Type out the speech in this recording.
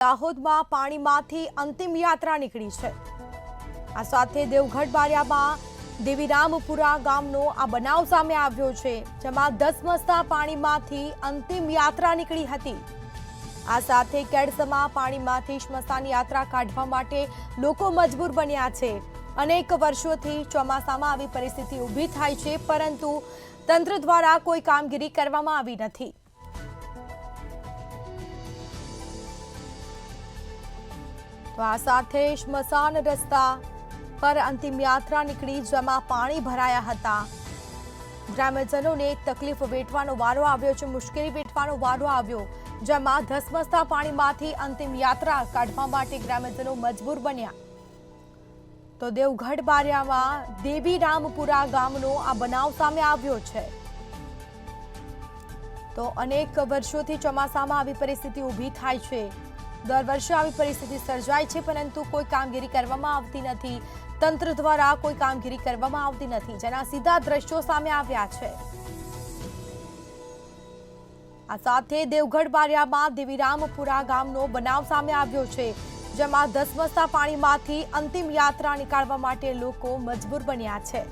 દાહોદમાં પાણીમાંથી અંતિમ યાત્રા નીકળી છે। આ સાથે દેવગઢ બારિયામાં દેવીરામપુરા ગામનો આ બનાવ સામે આવ્યો છે, જેમાં ધસમસતા પાણીમાંથી અંતિમ યાત્રા નીકળી હતી। આ સાથે કેડસમાં પાણીમાંથી સ્મશાન યાત્રા કાઢવા માટે લોકો મજબૂર બન્યા છે। અનેક વર્ષોથી ચોમાસામાં આવી પરિસ્થિતિ ઊભી થાય છે, પરંતુ તંત્ર દ્વારા કોઈ કામગીરી કરવામાં આવી નથી। તો આ સાથે સ્મશાન રસ્તા પર અંતિમ યાત્રા નીકળી, જેમાં પાણી ભરાયા હતા। ગ્રામ્યજનોને તકલીફ વેઠવાનો વારો આવ્યો છે, મુશ્કેલી વેઠવાનો વારો આવ્યો, જેમાં ધસમસતા પાણીમાંથી અંતિમ યાત્રા કાઢવા માટે ગ્રામ્યજનો મજબૂર બન્યા। તો દેવગઢ બારિયામાં દેવીરામપુરા ગામનો આ બનાવ સામે આવ્યો છે। તો અનેક વર્ષોથી ચોમાસામાં આવી પરિસ્થિતિ ઊભી થાય છે। દર વર્ષે આવી પરિસ્થિતિ સર્જાય છે, પરંતુ કોઈ કામગીરી કરવામાં આવતી નથી। તંત્ર દ્વારા કોઈ કામગીરી કરવામાં આવતી નથી, જેના સીધા દ્રશ્યો સામે આવ્યા છે। આ સાથે દેવગઢ બારિયામાં દેવીરામપુરા ગામનો બનાવ સામે આવ્યો છે, જેમાં ધસમસતા પાણીમાંથી અંતિમ યાત્રા નીકાળવા માટે લોકો મજબૂર બન્યા છે।